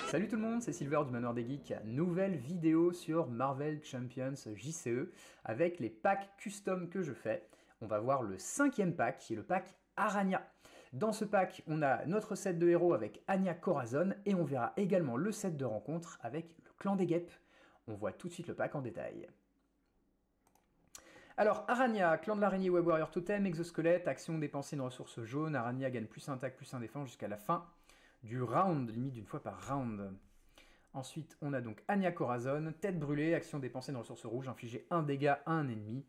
Salut tout le monde, c'est Silver du Manoir des Geeks, nouvelle vidéo sur Marvel Champions JCE avec les packs custom que je fais. On va voir le 5e pack qui est le pack Aranya. Dans ce pack, on a notre set de héros avec Anya Corazon et on verra également le set de rencontre avec le clan des guêpes. On voit tout de suite le pack en détail. Alors, Aranya, clan de l'araignée Web Warrior Totem, exosquelette, action dépenser une ressource jaune, Aranya gagne plus 1 attaque, plus 1 défense jusqu'à la fin du round, limite d'une fois par round. Ensuite, on a donc Anya Corazon, tête brûlée, action dépenser une ressource rouge, infliger 1 dégât à un ennemi.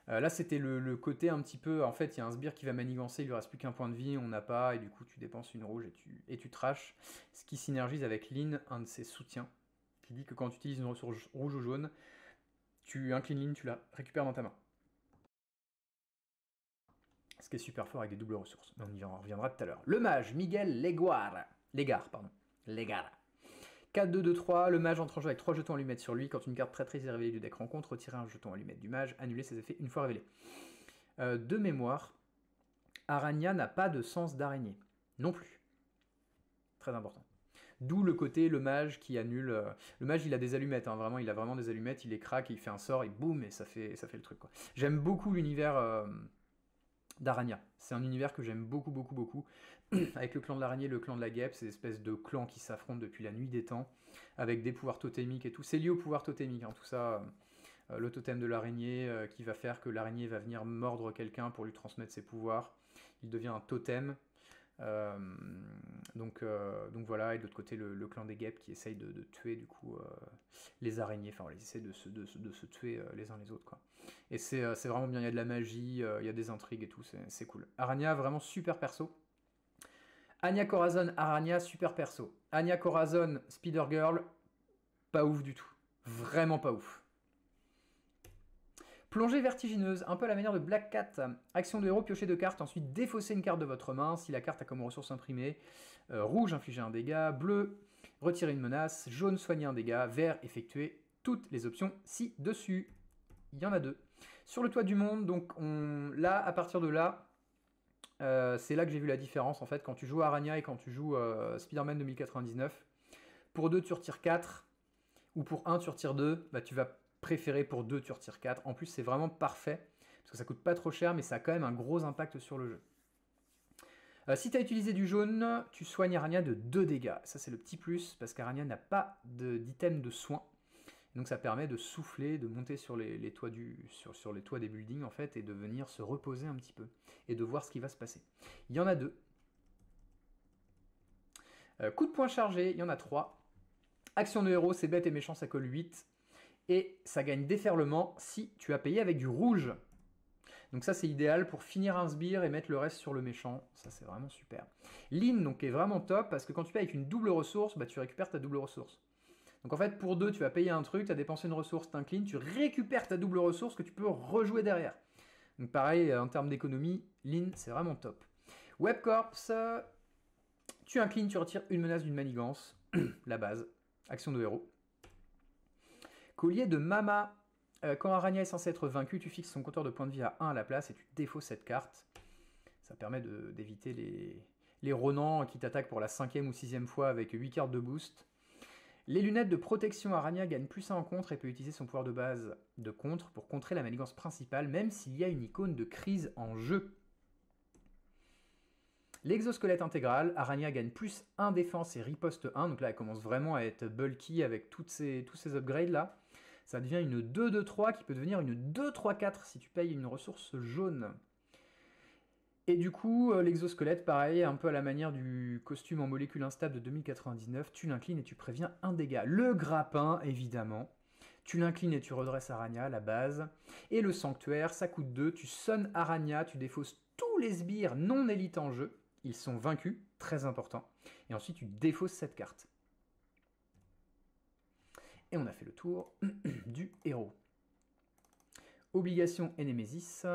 Là, c'était le côté un petit peu, en fait, il y a un sbire qui va manigancer, il lui reste plus qu'un point de vie, on n'a pas, et du coup, tu dépenses une rouge et tu trashes. Ce qui synergise avec Lynn, un de ses soutiens, qui dit que quand tu utilises une ressource rouge ou jaune, tu inclines Lynn, tu la récupères dans ta main. Ce qui est super fort avec des doubles ressources. Mais on y reviendra tout à l'heure. Le mage, Miguel Legar. 4-2-2-3, le mage entre en jeu avec 3 jetons allumettes sur lui. Quand une carte traîtrise est révélée du deck rencontre, retirez un jeton allumette du mage, annulez ses effets une fois révélé. De mémoire, Aranya n'a pas de sens d'araignée. Non plus. Très important. D'où le côté, le mage qui annule... le mage, il a des allumettes, hein, vraiment, il a vraiment des allumettes, il les craque, il fait un sort, et boum, et ça fait le truc, quoi. J'aime beaucoup l'univers... d'Aranya. C'est un univers que j'aime beaucoup, avec le clan de l'araignée et le clan de la guêpe, ces espèces de clans qui s'affrontent depuis la nuit des temps, avec des pouvoirs totémiques et tout. C'est lié au pouvoir totémique, hein, tout ça. Le totem de l'araignée qui va faire que l'araignée va venir mordre quelqu'un pour lui transmettre ses pouvoirs. Il devient un totem. Donc voilà, et de l'autre côté le clan des guêpes qui essaye de tuer du coup les araignées, enfin ils essaient de se tuer les uns les autres, quoi. Et c'est vraiment bien, il y a de la magie, il y a des intrigues et tout, c'est cool. Aranya, vraiment super perso. Anya Corazon, Aranya, super perso. Anya Corazon, Spider Girl, pas ouf du tout. Vraiment pas ouf. Plongée vertigineuse, un peu à la manière de Black Cat. Action de héros, piocher 2 cartes, ensuite défausser une carte de votre main. Si la carte a comme ressource imprimée, rouge, infliger un dégât, bleu, retirer une menace, jaune, soigner un dégât, vert, effectuer toutes les options ci-dessus. Il y en a 2. Sur le toit du monde, donc là, à partir de là, c'est là que j'ai vu la différence, en fait, quand tu joues Aranya et quand tu joues Spider-Man 2099. Pour 2, tu retires 4, ou pour 1, tu retires 2, bah, tu vas préféré pour 2, tu retires 4. En plus, c'est vraiment parfait, parce que ça coûte pas trop cher, mais ça a quand même un gros impact sur le jeu. Si tu as utilisé du jaune, tu soignes Aranya de 2 dégâts. Ça, c'est le petit plus, parce qu'Aranya n'a pas d'item de soin. Donc ça permet de souffler, de monter sur les toits sur les toits des buildings, en fait, et de venir se reposer un petit peu, et de voir ce qui va se passer. Il y en a 2. Coup de poing chargé, il y en a 3. Action de héros, c'est bête et méchant, ça colle 8. Et ça gagne déferlement si tu as payé avec du rouge. Donc ça, c'est idéal pour finir un sbire et mettre le reste sur le méchant. Ça, c'est vraiment super. Lynn, donc, est vraiment top, parce que quand tu payes avec une double ressource, bah, tu récupères ta double ressource. Donc en fait, pour 2, tu vas payer un truc, tu as dépensé une ressource, t'inclines, tu récupères ta double ressource que tu peux rejouer derrière. Donc pareil, en termes d'économie, Lynn, c'est vraiment top. Webcorps, tu inclines, tu retires une menace d'une manigance, la base, action de héros. Collier de Mama. Quand Aranya est censé être vaincu, tu fixes son compteur de points de vie à 1 à la place et tu défausses cette carte. Ça permet d'éviter les Ronans qui t'attaquent pour la 5e ou 6e fois avec 8 cartes de boost. Les lunettes de protection, Aranya gagne plus 1 en contre et peut utiliser son pouvoir de base de contre pour contrer la manigance principale, même s'il y a une icône de crise en jeu. L'exosquelette intégral, Aranya gagne plus 1 défense et riposte 1, donc là elle commence vraiment à être bulky avec tous ces upgrades là. Ça devient une 2-2-3 qui peut devenir une 2-3-4 si tu payes une ressource jaune. Et du coup, l'exosquelette, pareil, un peu à la manière du costume en molécule instable de 2099, tu l'inclines et tu préviens un dégât. Le grappin, évidemment. Tu l'inclines et tu redresses Aranya, la base. Et le sanctuaire, ça coûte 2, tu sonnes Aranya, tu défausses tous les sbires non élites en jeu. Ils sont vaincus, très important. Et ensuite, tu défausses cette carte. Et on a fait le tour du héros. Obligation et Némésis.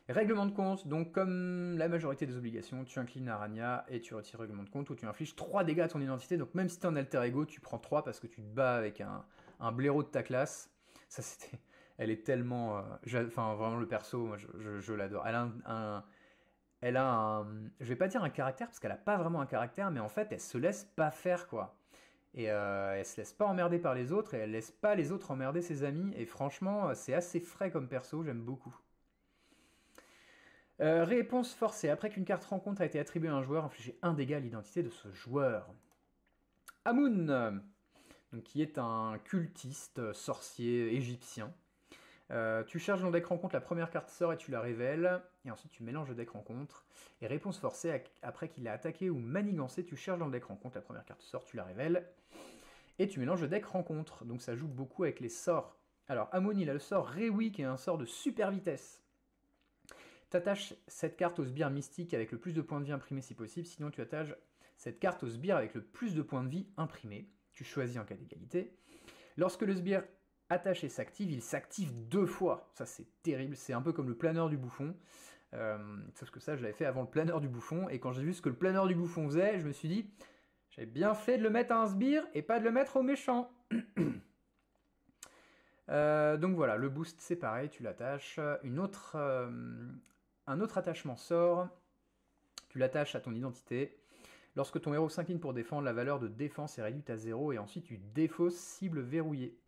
Règlement de compte, donc comme la majorité des obligations, tu inclines Aranya et tu retires règlement de compte où tu infliges 3 dégâts à ton identité. Donc même si tu es en alter ego, tu prends 3 parce que tu te bats avec un blaireau de ta classe. Ça, c'était Elle est tellement... enfin, vraiment, le perso, moi, je l'adore. Elle a je vais pas dire un caractère, parce qu'elle a pas vraiment un caractère, mais en fait, elle se laisse pas faire, quoi. Et elle se laisse pas emmerder par les autres, et elle laisse pas les autres emmerder ses amis. Et franchement, c'est assez frais comme perso, j'aime beaucoup. Réponse forcée. Après qu'une carte rencontre a été attribuée à un joueur, infligez un dégât à l'identité de ce joueur. Amun, donc, qui est un cultiste sorcier égyptien. Tu cherches dans le deck rencontre, la première carte sort et tu la révèles. Et ensuite tu mélanges le deck rencontre. Et réponse forcée, après qu'il a attaqué ou manigancé, tu cherches dans le deck rencontre, la première carte sort, tu la révèles. Et tu mélanges le deck rencontre. Donc ça joue beaucoup avec les sorts. Alors Amun, il a le sort Rewi qui est un sort de super vitesse. T'attaches cette carte au sbire mystique avec le plus de points de vie imprimés si possible. Sinon tu attaches cette carte au sbire avec le plus de points de vie imprimés. Tu choisis en cas d'égalité. Lorsque le sbire attaché s'active, il s'active 2 fois. Ça, c'est terrible. C'est un peu comme le planeur du bouffon. Sauf que ça, je l'avais fait avant le planeur du bouffon. Et quand j'ai vu ce que le planeur du bouffon faisait, je me suis dit, j'avais bien fait de le mettre à un sbire et pas de le mettre au méchant. Donc voilà, le boost, c'est pareil. Tu l'attaches. Un autre attachement sort. Tu l'attaches à ton identité. Lorsque ton héros s'incline pour défendre, la valeur de défense est réduite à 0. Et ensuite, tu défausses cible verrouillée.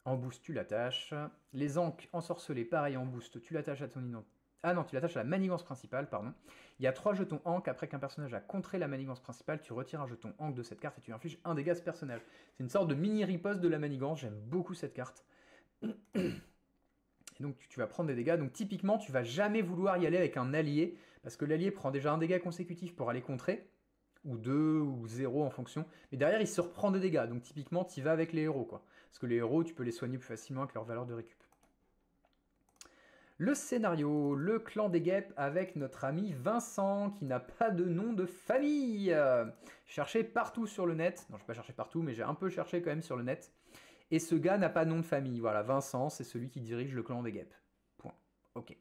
En boost, tu l'attaches. Les ancres ensorcelés, pareil en boost, tu l'attaches à ton identité. Ah non, tu l'attaches à la manigance principale, pardon. Il y a 3 jetons ancres. Après qu'un personnage a contré la manigance principale, tu retires un jeton ancre de cette carte et tu infliges un dégât à ce personnage. C'est une sorte de mini riposte de la manigance. J'aime beaucoup cette carte. Et donc tu vas prendre des dégâts. Donc typiquement, tu vas jamais vouloir y aller avec un allié, parce que l'allié prend déjà un dégât consécutif pour aller contrer, ou 2, ou 0 en fonction. Mais derrière, il se reprend des dégâts. Donc typiquement, tu vas avec les héros, quoi. Parce que les héros, tu peux les soigner plus facilement avec leur valeur de récup. Le scénario, le clan des guêpes avec notre ami Vincent, qui n'a pas de nom de famille. Cherché partout sur le net. Non, je n'ai pas cherché partout, mais j'ai un peu cherché quand même sur le net. Et ce gars n'a pas de nom de famille. Voilà, Vincent, c'est celui qui dirige le clan des guêpes. Point. Ok.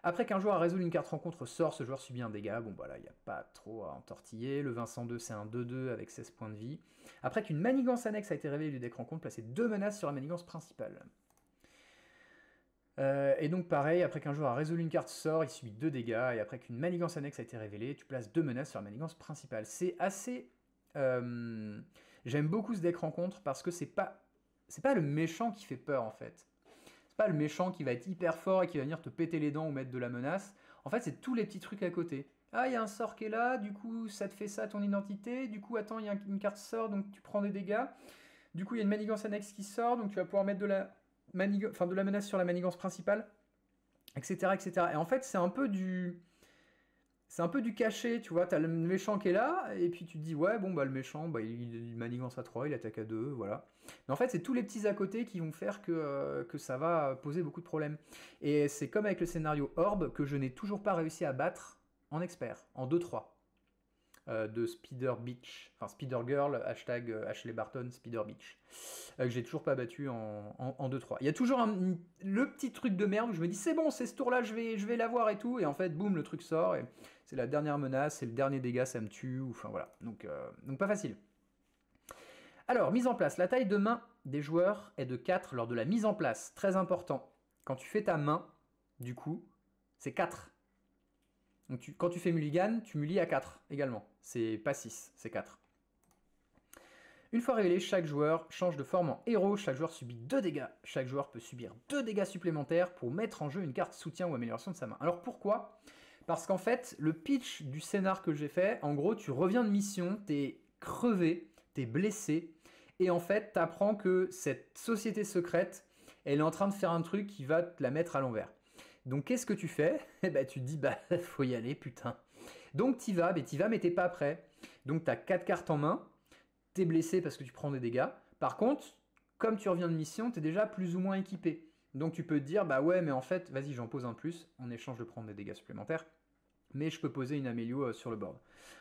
Après qu'un joueur a résolu une carte rencontre sort, ce joueur subit un dégât. Bon, voilà, il n'y a pas trop à entortiller. Le Vincent 2, c'est un 2-2 avec 16 points de vie. Après qu'une manigance annexe a été révélée du deck rencontre, placez 2 menaces sur la manigance principale. Et donc pareil, après qu'un joueur a résolu une carte sort, il subit 2 dégâts. Et après qu'une manigance annexe a été révélée, tu places 2 menaces sur la manigance principale. C'est assez... J'aime beaucoup ce deck rencontre parce que c'est pas le méchant qui fait peur en fait. Pas le méchant qui va être hyper fort et qui va venir te péter les dents ou mettre de la menace. En fait, c'est tous les petits trucs à côté. Ah, il y a un sort qui est là, du coup, ça te fait ça, ton identité. Du coup, attends, il y a une carte sort, donc tu prends des dégâts. Du coup, il y a une manigance annexe qui sort, donc tu vas pouvoir mettre de la menace sur la manigance principale, etc., etc. Et en fait, c'est un peu du cachet, tu vois, t'as le méchant qui est là, et puis tu te dis, ouais, bon, bah le méchant, bah, il manigance à 3, il attaque à 2, voilà. Mais en fait, c'est tous les petits à côté qui vont faire que ça va poser beaucoup de problèmes. Et c'est comme avec le scénario Orb, que je n'ai toujours pas réussi à battre en expert, en 2-3. De Spider Beach, enfin Spider Girl, hashtag Ashley Barton, Spider Beach, que j'ai toujours pas battu en 2-3. Il y a toujours le petit truc de merde où je me dis c'est bon, c'est ce tour-là, je vais l'avoir et tout, et en fait, boum, le truc sort, et c'est la dernière menace, c'est le dernier dégât, ça me tue, enfin voilà, donc pas facile. Alors, mise en place, la taille de main des joueurs est de 4 lors de la mise en place, très important. Quand tu fais ta main, du coup, c'est 4. Donc quand tu fais mulligan, tu mullis à 4 également. C'est pas 6, c'est 4. Une fois révélé, chaque joueur change de forme en héros. Chaque joueur subit 2 dégâts. Chaque joueur peut subir 2 dégâts supplémentaires pour mettre en jeu une carte soutien ou amélioration de sa main. Alors pourquoi ? Parce qu'en fait, le pitch du scénar que j'ai fait, en gros, tu reviens de mission, t'es crevé, t'es blessé, et en fait, t'apprends que cette société secrète, elle est en train de faire un truc qui va te la mettre à l'envers. Donc qu'est-ce que tu fais ? Eh ben, tu te dis, bah faut y aller, putain. Donc t'y vas, mais t'es pas prêt. Donc t'as 4 cartes en main, t'es blessé parce que tu prends des dégâts. Par contre, comme tu reviens de mission, t'es déjà plus ou moins équipé. Donc tu peux te dire, bah ouais, mais en fait, vas-y, j'en pose un plus, en échange de prendre des dégâts supplémentaires. Mais je peux poser une amélio sur le board.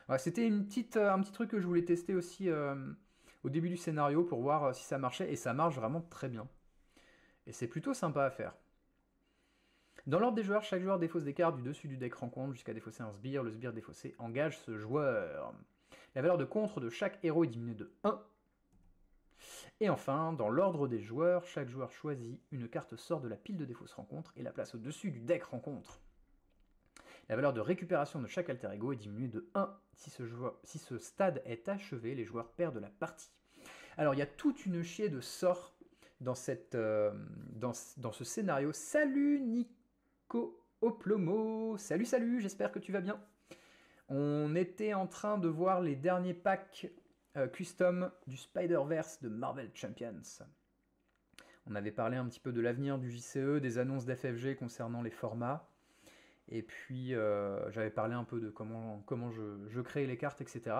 Voilà, c'était un petit truc que je voulais tester aussi au début du scénario pour voir si ça marchait. Et ça marche vraiment très bien. Et c'est plutôt sympa à faire. Dans l'ordre des joueurs, chaque joueur défausse des cartes du dessus du deck rencontre jusqu'à défausser un sbire. Le sbire défaussé engage ce joueur. La valeur de contre de chaque héros est diminuée de 1. Et enfin, dans l'ordre des joueurs, chaque joueur choisit une carte sort de la pile de défausse rencontre et la place au-dessus du deck rencontre. La valeur de récupération de chaque alter ego est diminuée de 1. Si ce stade est achevé, les joueurs perdent la partie. Alors, il y a toute une chier de sorts dans ce scénario. Salut Nico Oplomo. Salut, j'espère que tu vas bien. On était en train de voir les derniers packs custom du Spider-Verse de Marvel Champions. On avait parlé un petit peu de l'avenir du JCE, des annonces d'FFG concernant les formats. Et puis, j'avais parlé un peu de comment je crée les cartes, etc.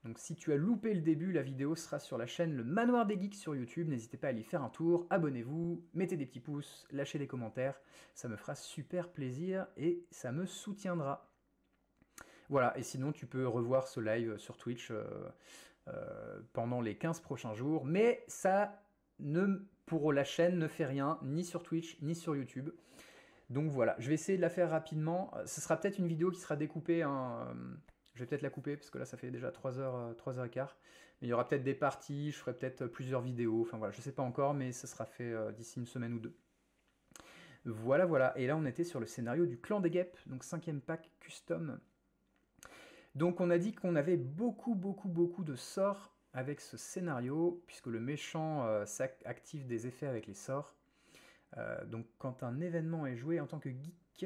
Donc, si tu as loupé le début, la vidéo sera sur la chaîne Le Manoir des Geeks sur YouTube. N'hésitez pas à y faire un tour. Abonnez-vous, mettez des petits pouces, lâchez des commentaires. Ça me fera super plaisir et ça me soutiendra. Voilà, et sinon, tu peux revoir ce live sur Twitch pendant les 15 prochains jours. Mais ça, pour la chaîne, ne fait rien, ni sur Twitch, ni sur YouTube. Donc voilà, je vais essayer de la faire rapidement. Ce sera peut-être une vidéo qui sera découpée. Je vais peut-être la couper, parce que là, ça fait déjà 3h15. Mais il y aura peut-être des parties, je ferai peut-être plusieurs vidéos. Enfin voilà, je ne sais pas encore, mais ça sera fait d'ici une semaine ou deux. Voilà. Et là, on était sur le scénario du Clan des Guêpes, donc 5e pack custom. Donc on a dit qu'on avait beaucoup de sorts avec ce scénario, puisque le méchant active des effets avec les sorts. Donc quand un événement est joué en tant que geek,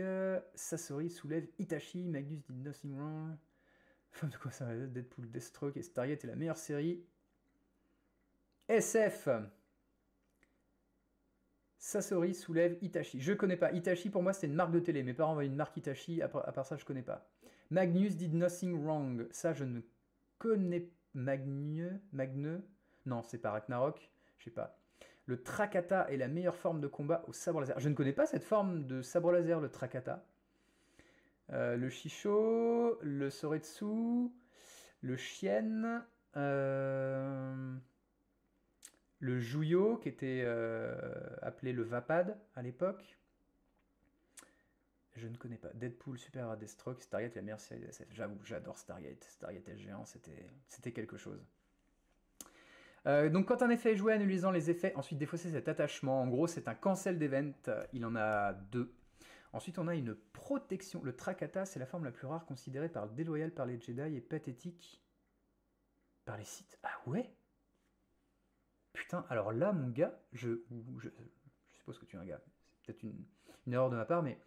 Sasori soulève Itachi, Magnus did nothing wrong. Enfin, de quoi ça va, Deadpool, Deathstroke et Stargate est la meilleure série. SF. Sasori soulève Itachi. Je connais pas. Itachi, pour moi, c'était une marque de télé. Mes parents avaient une marque Itachi. À part ça, je connais pas. Magnus did nothing wrong. Ça, je ne connais... Magneux. Non, c'est pas Ragnarok. Je sais pas. Le Trakata est la meilleure forme de combat au sabre laser. Je ne connais pas cette forme de sabre laser, le Trakata. Le Shisho, le Soretsu, le Chien, le Juyo, qui était appelé le Vapad à l'époque. Je ne connais pas. Deadpool, Super Deathstroke, Stargate, la meilleure série de SF. J'avoue, j'adore Stargate. Stargate S-Géant, c'était quelque chose. Donc quand un effet est joué annulisant les effets, ensuite défausser cet attachement. En gros, c'est un cancel d'event. Il en a 2. Ensuite, on a une protection. Le Trakata, c'est la forme la plus rare considérée par déloyale par les Jedi et pathétique par les Sith. Ah ouais? Putain, alors là, mon gars, je suppose que tu es un gars. C'est peut-être une erreur de ma part, mais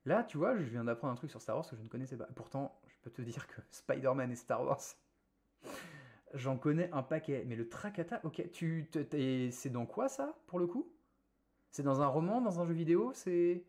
là, tu vois, je viens d'apprendre un truc sur Star Wars que je ne connaissais pas. Pourtant, je peux te dire que Spider-Man et Star Wars, j'en connais un paquet. Mais le Trakata, ok, c'est dans quoi ça, pour le coup? C'est dans un roman, dans un jeu vidéo? C'est...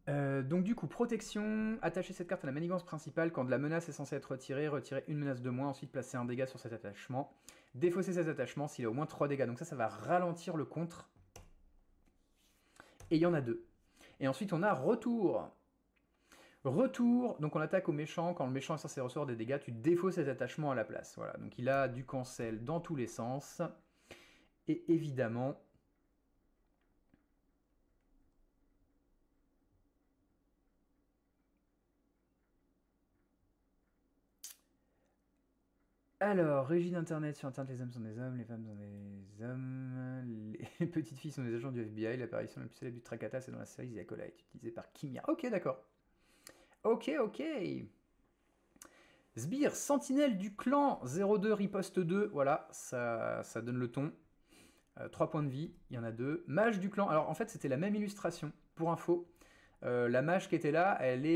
Donc du coup, protection, attacher cette carte à la manigance principale quand de la menace est censée être retirée, retirer une menace de moins, ensuite placer un dégât sur cet attachement, défausser cet attachement s'il a au moins 3 dégâts, donc ça va ralentir le contre, et il y en a 2. Et ensuite on a retour. Retour, donc on attaque au méchant, quand le méchant est censé recevoir des dégâts, tu défausses cet attachement à la place, voilà, donc il a du cancel dans tous les sens, et évidemment... Alors, régie d'Internet, sur Internet, les hommes sont des hommes, les femmes sont des hommes, les petites filles sont des agents du FBI, l'apparition la plus célèbre du Trakata, c'est dans la série The Acolyte, utilisée par Kimia. Ok, d'accord. Ok. Sbire, sentinelle du clan, 02, riposte 2, voilà, ça donne le ton. 3 points de vie, il y en a 2. Mage du clan, alors en fait c'était la même illustration, pour info. La mage qui était là, elle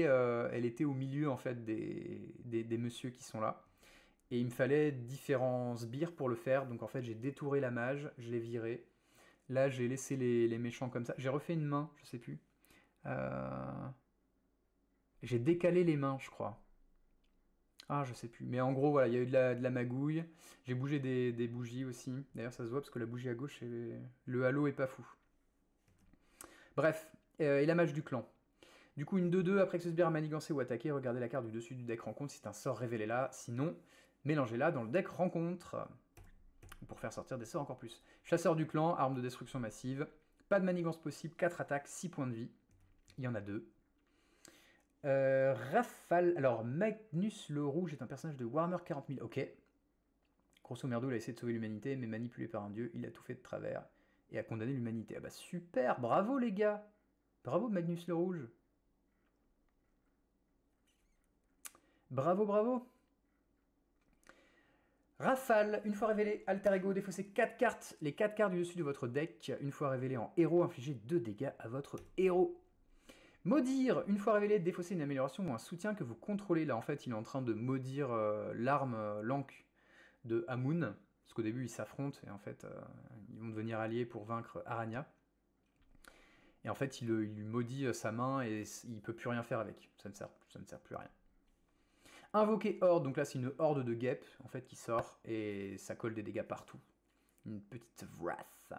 était au milieu en fait des messieurs qui sont là. Et il me fallait différents sbires pour le faire. Donc en fait, j'ai détouré la mage, je l'ai viré. Là, j'ai laissé les méchants comme ça. J'ai refait une main, je sais plus. J'ai décalé les mains, je crois. Ah, je sais plus. Mais en gros, voilà, il y a eu de la magouille. J'ai bougé des bougies aussi. D'ailleurs, ça se voit parce que la bougie à gauche, le halo est pas fou. Bref, et la mage du clan. Du coup, une 2-2 après que ce sbire a manigancé ou attaqué. Regardez la carte du dessus du deck rencontre. C'est un sort révélé là. Sinon... mélangez-la dans le deck rencontre pour faire sortir des sorts encore plus. Chasseur du clan, arme de destruction massive, pas de manigance possible, 4 attaques, 6 points de vie, il y en a 2. Rafale. Alors, Magnus le Rouge est un personnage de Warhammer 40 000. Ok. Grosso merdo, il a essayé de sauver l'humanité, mais manipulé par un dieu, il a tout fait de travers et a condamné l'humanité. Ah bah super, bravo les gars. Bravo Magnus le Rouge. Bravo, bravo. Rafale, une fois révélé, Alter Ego, défaussez 4 cartes. Les 4 cartes du dessus de votre deck. Une fois révélé en héros, infligez 2 dégâts à votre héros. Maudire, une fois révélé, défaussez une amélioration ou un soutien que vous contrôlez. Là, en fait, il est en train de maudire l'arme Lank de Amun. Parce qu'au début, ils s'affrontent et en fait, ils vont devenir alliés pour vaincre Aranya. Et en fait, il lui maudit sa main et il peut plus rien faire avec. Ça ne sert plus à rien. Invoquer Horde, donc là c'est une horde de guêpes en fait qui sort et ça colle des dégâts partout. Une petite wrath.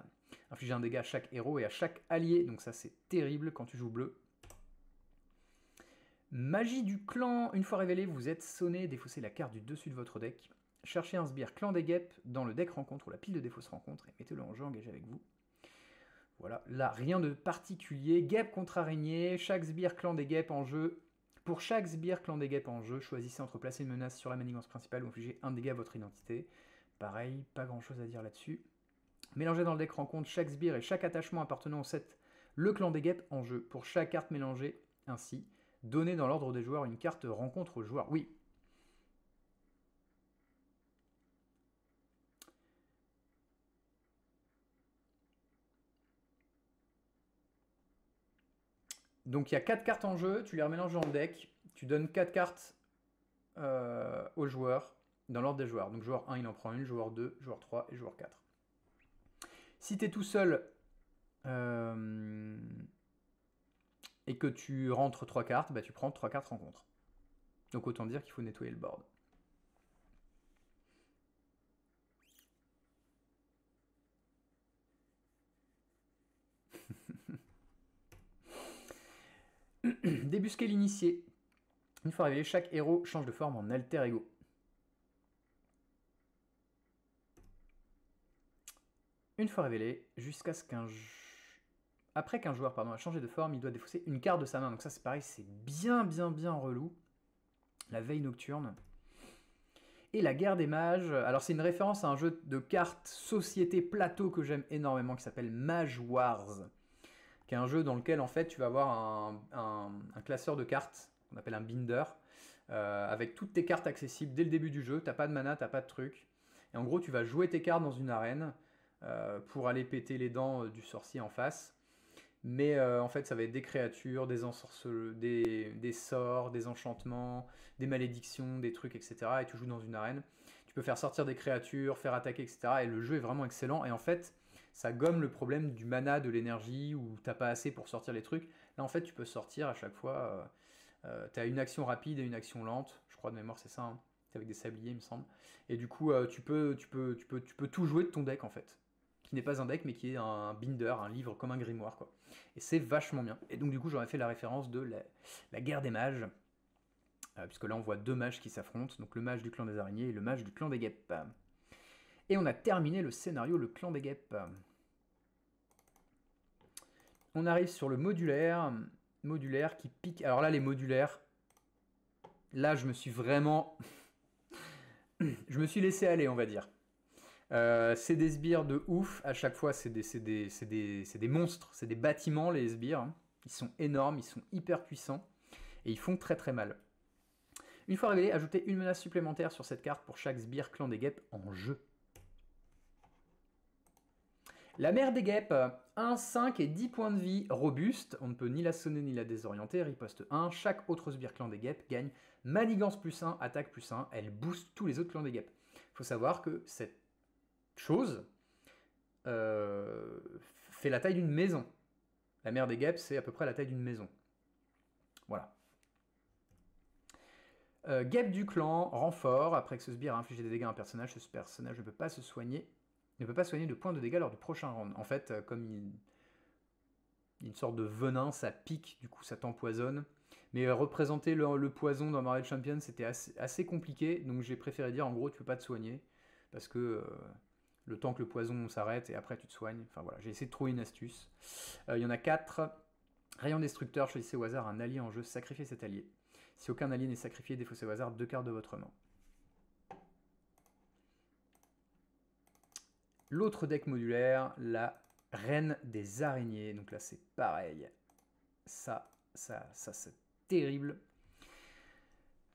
Infliger un dégât à chaque héros et à chaque allié, donc ça c'est terrible quand tu joues bleu. Magie du clan, une fois révélé, vous êtes sonné, défaussez la carte du dessus de votre deck. Cherchez un sbire clan des guêpes dans le deck rencontre ou la pile de défausse rencontre et mettez-le en jeu engagé avec vous. Voilà, là rien de particulier. Guêpe contre araignée, chaque sbire clan des guêpes en jeu. Pour chaque sbire clan des guêpes en jeu, choisissez entre placer une menace sur la manigance principale ou infliger un dégât à votre identité. Pareil, pas grand chose à dire là-dessus. Mélangez dans le deck rencontre chaque sbire et chaque attachement appartenant au set le clan des guêpes en jeu. Pour chaque carte mélangée, ainsi, donnez dans l'ordre des joueurs une carte rencontre au joueur. Oui. Donc il y a 4 cartes en jeu, tu les remélanges dans le deck, tu donnes 4 cartes aux joueurs dans l'ordre des joueurs. Donc joueur 1 il en prend une, joueur 2, joueur 3 et joueur 4. Si tu es tout seul et que tu rentres 3 cartes, bah tu prends 3 cartes rencontres. Donc autant dire qu'il faut nettoyer le board. Débusquer l'initié. Une fois révélé, chaque héros change de forme en alter ego. Une fois révélé, jusqu'à ce qu'un... Après qu'un joueur a changé de forme, il doit défausser une carte de sa main. Donc ça c'est pareil, c'est bien relou. La veille nocturne. Et la guerre des mages. Alors c'est une référence à un jeu de cartes société plateau que j'aime énormément qui s'appelle Mage Wars. Qui est un jeu dans lequel en fait tu vas avoir un classeur de cartes, qu'on appelle un binder, avec toutes tes cartes accessibles dès le début du jeu. T'as pas de mana, t'as pas de truc. Et en gros tu vas jouer tes cartes dans une arène pour aller péter les dents du sorcier en face. Mais en fait, ça va être des créatures, des sorts, des enchantements, des malédictions, des trucs, etc. Et tu joues dans une arène. Tu peux faire sortir des créatures, faire attaquer, etc. Et le jeu est vraiment excellent. Et en fait, ça gomme le problème du mana, de l'énergie, où t'as pas assez pour sortir les trucs. Là, en fait, tu peux sortir à chaque fois. T'as une action rapide et une action lente. Je crois de mémoire, c'est ça. Hein. T'es avec des sabliers, il me semble. Et du coup, tu peux tout jouer de ton deck, en fait. Qui n'est pas un deck, mais qui est un binder, un livre comme un grimoire, quoi. Et c'est vachement bien. Et donc du coup j'aurais fait la référence de la guerre des mages, puisque là on voit 2 mages qui s'affrontent, donc le mage du clan des araignées et le mage du clan des guêpes. Et on a terminé le scénario le clan des guêpes. On arrive sur le modulaire qui pique. Alors là les modulaires, là je me suis vraiment... je me suis laissé aller on va dire. C'est des sbires de ouf, à chaque fois c'est des monstres, c'est des bâtiments les sbires, hein. Ils sont énormes, ils sont hyper puissants, et ils font très mal. Une fois révélé, ajoutez une menace supplémentaire sur cette carte pour chaque sbire clan des guêpes en jeu. La mère des guêpes, 1, 5 et 10 points de vie, robuste, on ne peut ni la sonner ni la désorienter, riposte 1, chaque autre sbire clan des guêpes gagne manigance plus 1, attaque plus 1, elle booste tous les autres clans des guêpes. Il faut savoir que cette chose fait la taille d'une maison. La mère des guêpes, c'est à peu près la taille d'une maison. Voilà. Guêpe du clan, renfort. Après que ce sbire a infligé des dégâts à un personnage, ce personnage ne peut pas se soigner. Ne peut pas soigner de points de dégâts lors du prochain round. En fait, comme il y a une sorte de venin, ça pique, du coup ça t'empoisonne. Mais représenter le poison dans Marvel Champions, c'était assez compliqué. Donc j'ai préféré dire, en gros, tu peux pas te soigner. Parce que... le temps que le poison s'arrête et après tu te soignes. Enfin voilà, j'ai essayé de trouver une astuce. Il y en a 4. Rayon destructeur, choisissez au hasard un allié en jeu, sacrifiez cet allié. Si aucun allié n'est sacrifié, défaussez au hasard 2 cartes de votre main. L'autre deck modulaire, la Reine des Araignées. Donc là, c'est pareil. Ça c'est terrible.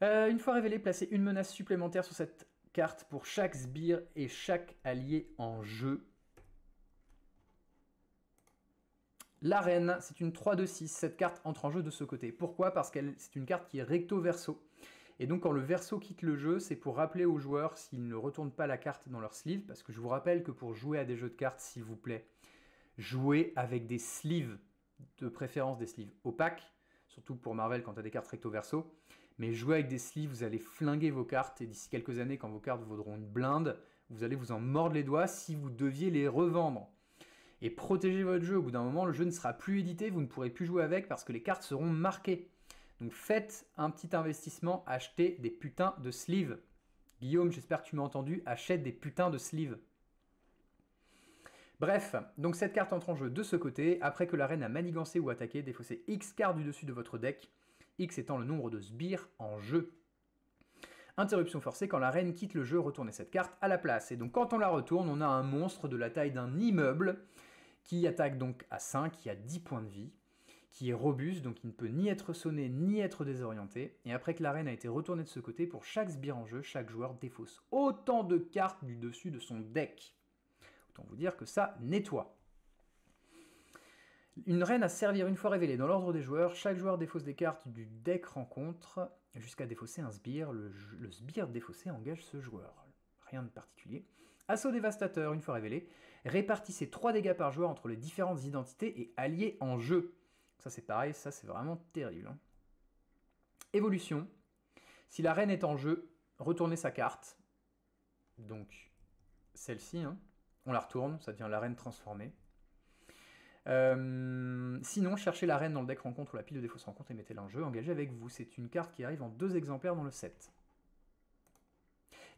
Une fois révélé, placez une menace supplémentaire sur cette carte pour chaque sbire et chaque allié en jeu. La reine, c'est une 3-2-6. Cette carte entre en jeu de ce côté. Pourquoi? Parce que c'est une carte qui est recto-verso. Et donc quand le verso quitte le jeu, c'est pour rappeler aux joueurs s'ils ne retournent pas la carte dans leur sleeve. Parce que je vous rappelle que pour jouer à des jeux de cartes, s'il vous plaît, jouez avec des sleeves. De préférence des sleeves opaques. Surtout pour Marvel quand tu as des cartes recto-verso. Mais jouez avec des sleeves, vous allez flinguer vos cartes. Et d'ici quelques années, quand vos cartes vaudront une blinde, vous allez vous en mordre les doigts si vous deviez les revendre. Et protégez votre jeu. Au bout d'un moment, le jeu ne sera plus édité, vous ne pourrez plus jouer avec parce que les cartes seront marquées. Donc faites un petit investissement, achetez des putains de sleeves. Guillaume, j'espère que tu m'as entendu, achète des putains de sleeves. Bref, donc cette carte entre en jeu de ce côté. Après que la reine a manigancé ou attaqué, défaussez X cartes du dessus de votre deck. X étant le nombre de sbires en jeu. Interruption forcée, quand la reine quitte le jeu, retournez cette carte à la place. Et donc quand on la retourne, on a un monstre de la taille d'un immeuble qui attaque donc à 5, qui a 10 points de vie, qui est robuste, donc il ne peut ni être sonné, ni être désorienté. Et après que la reine a été retournée de ce côté, pour chaque sbire en jeu, chaque joueur défausse autant de cartes du dessus de son deck. Autant vous dire que ça nettoie. Une reine à servir une fois révélée dans l'ordre des joueurs. Chaque joueur défausse des cartes du deck rencontre jusqu'à défausser un sbire. Le sbire défaussé engage ce joueur. Rien de particulier. Assaut dévastateur, une fois révélé. Répartissez 3 dégâts par joueur entre les différentes identités et alliés en jeu. Ça c'est pareil, ça c'est vraiment terrible. Hein. Évolution. Si la reine est en jeu, retournez sa carte. Donc celle-ci, hein. On la retourne, ça devient la reine transformée. Sinon, cherchez la reine dans le deck rencontre ou la pile de défausse rencontre et mettez-la en jeu. Engagez avec vous. C'est une carte qui arrive en 2 exemplaires dans le set.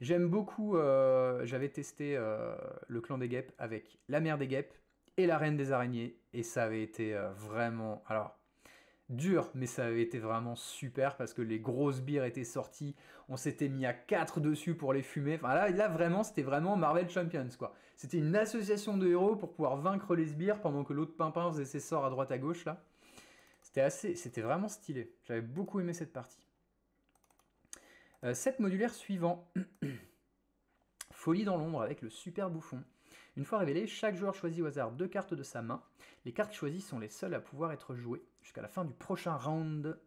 J'aime beaucoup, j'avais testé le clan des guêpes avec la mère des guêpes et la reine des araignées. Et ça avait été vraiment... Alors, dur, mais ça avait été vraiment super parce que les gros sbires étaient sortis. On s'était mis à 4 dessus pour les fumer. Enfin là vraiment, c'était vraiment Marvel Champions, quoi. C'était une association de héros pour pouvoir vaincre les sbires pendant que l'autre pimpin faisait ses sorts à droite à gauche, là. C'était vraiment stylé. J'avais beaucoup aimé cette partie. Set modulaire suivant. Folie dans l'ombre avec le super bouffon. Une fois révélé, chaque joueur choisit au hasard 2 cartes de sa main. Les cartes choisies sont les seules à pouvoir être jouées jusqu'à la fin du prochain round.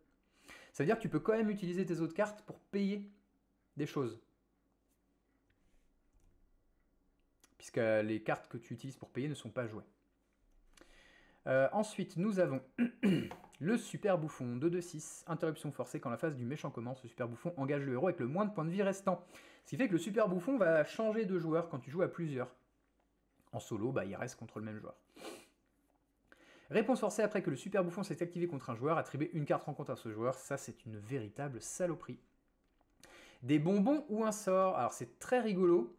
Ça veut dire que tu peux quand même utiliser tes autres cartes pour payer des choses. Puisque les cartes que tu utilises pour payer ne sont pas jouées. Ensuite, nous avons le super bouffon, 2-2-6, interruption forcée quand la phase du méchant commence. Le super bouffon engage le héros avec le moins de points de vie restant. Ce qui fait que le super bouffon va changer de joueur quand tu joues à plusieurs. En solo, bah, il reste contre le même joueur. Réponse forcée après que le super bouffon s'est activé contre un joueur, attribuer une carte rencontre à ce joueur, ça c'est une véritable saloperie. Des bonbons ou un sort, alors c'est très rigolo.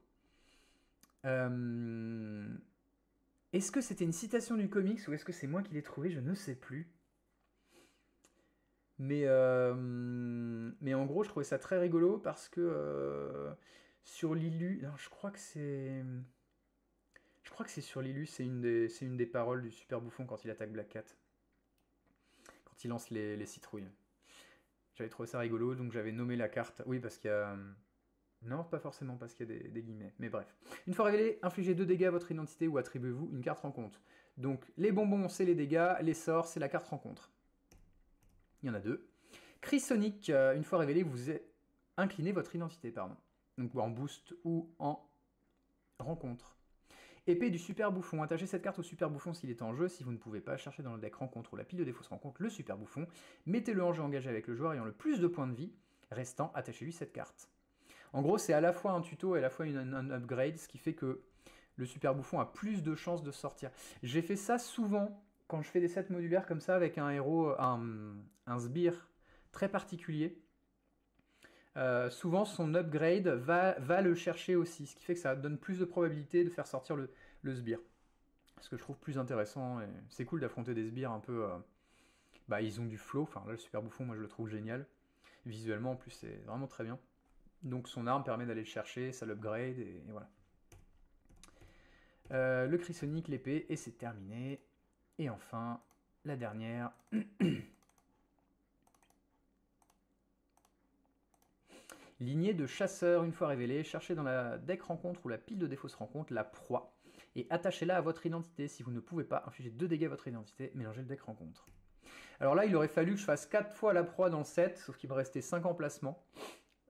Est-ce que c'était une citation du comics ou est-ce que c'est moi qui l'ai trouvé? Je ne sais plus. Mais en gros, je trouvais ça très rigolo parce que sur l'illu... Non, je crois que c'est... Je crois que c'est sur l'illu, c'est une des paroles du super bouffon quand il attaque Black Cat. Quand il lance les citrouilles. J'avais trouvé ça rigolo, donc j'avais nommé la carte. Oui, parce qu'il y a... Non, pas forcément parce qu'il y a des guillemets, mais bref. Une fois révélé, infligez 2 dégâts à votre identité ou attribuez-vous une carte rencontre. Donc les bonbons, c'est les dégâts, les sorts, c'est la carte rencontre. Il y en a 2. Cri Sonic, une fois révélé, vous inclinez votre identité, pardon. Donc en boost ou en rencontre. Épée du super bouffon. Attachez cette carte au super bouffon s'il est en jeu. Si vous ne pouvez pas, chercher dans le deck rencontre ou la pile de défausse rencontre le super bouffon. Mettez-le en jeu engagé avec le joueur ayant le plus de points de vie. Restant, attachez-lui cette carte. En gros, c'est à la fois un tuto et à la fois un upgrade, ce qui fait que le super bouffon a plus de chances de sortir. J'ai fait ça souvent quand je fais des sets modulaires comme ça avec un héros, un sbire très particulier. Souvent son upgrade va le chercher aussi, ce qui fait que ça donne plus de probabilité de faire sortir le sbire. Ce que je trouve plus intéressant, et c'est cool d'affronter des sbires un peu Bah, ils ont du flow, enfin là le super bouffon moi je le trouve génial. Visuellement en plus c'est vraiment très bien. Donc son arme permet d'aller le chercher, ça l'upgrade et voilà. Le Chrysonic, l'épée, et c'est terminé. Et enfin, la dernière. Lignée de chasseurs, une fois révélée, cherchez dans la deck rencontre ou la pile de défausse rencontre la proie et attachez-la à votre identité. Si vous ne pouvez pas, infliger 2 dégâts à votre identité, mélangez le deck rencontre. Alors là, il aurait fallu que je fasse 4 fois la proie dans le set, sauf qu'il me restait 5 emplacements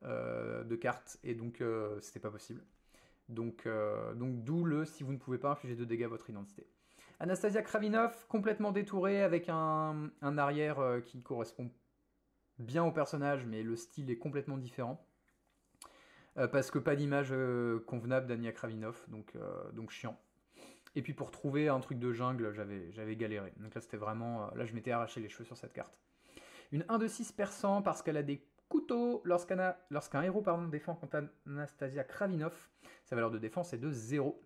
de cartes, et donc c'était pas possible. Donc d'où le si vous ne pouvez pas infliger 2 dégâts à votre identité. Anastasia Kravinov, complètement détourée, avec un arrière qui correspond bien au personnage, mais le style est complètement différent. Parce que pas d'image convenable d'Ania Kravinov, donc chiant. Et puis pour trouver un truc de jungle, j'avais galéré. Donc là c'était vraiment... là je m'étais arraché les cheveux sur cette carte. Une 1 de 6 perçant parce qu'elle a des couteaux. Lorsqu'un héros défend contre Anastasia Kravinov, sa valeur de défense est de 0.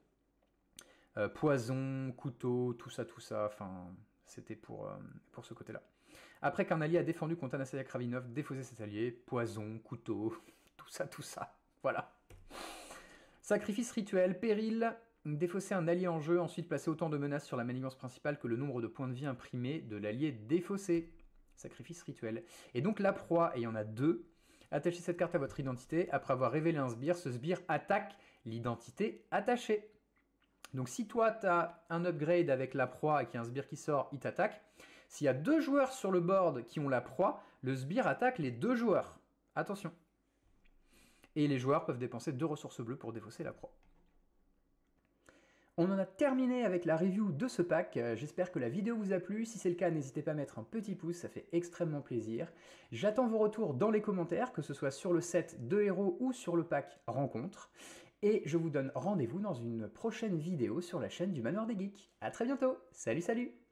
Poison, couteau, tout ça, enfin c'était pour ce côté-là. Après qu'un allié a défendu contre Anastasia Kravinov, défausser cet allié, poison, couteau, tout ça. Voilà. Sacrifice rituel, péril, défausser un allié en jeu, ensuite placer autant de menaces sur la manigance principale que le nombre de points de vie imprimés de l'allié défaussé. Sacrifice rituel. Et donc la proie, et il y en a 2, attachez cette carte à votre identité, après avoir révélé un sbire, ce sbire attaque l'identité attachée. Donc si toi tu as un upgrade avec la proie et qu'il y a un sbire qui sort, il t'attaque. S'il y a 2 joueurs sur le board qui ont la proie, le sbire attaque les 2 joueurs. Attention. Et les joueurs peuvent dépenser 2 ressources bleues pour défausser la proie. On en a terminé avec la review de ce pack. J'espère que la vidéo vous a plu. Si c'est le cas, n'hésitez pas à mettre un petit pouce, ça fait extrêmement plaisir. J'attends vos retours dans les commentaires, que ce soit sur le set de héros ou sur le pack rencontre. Et je vous donne rendez-vous dans une prochaine vidéo sur la chaîne du Manoir des Geeks. A très bientôt. Salut, salut!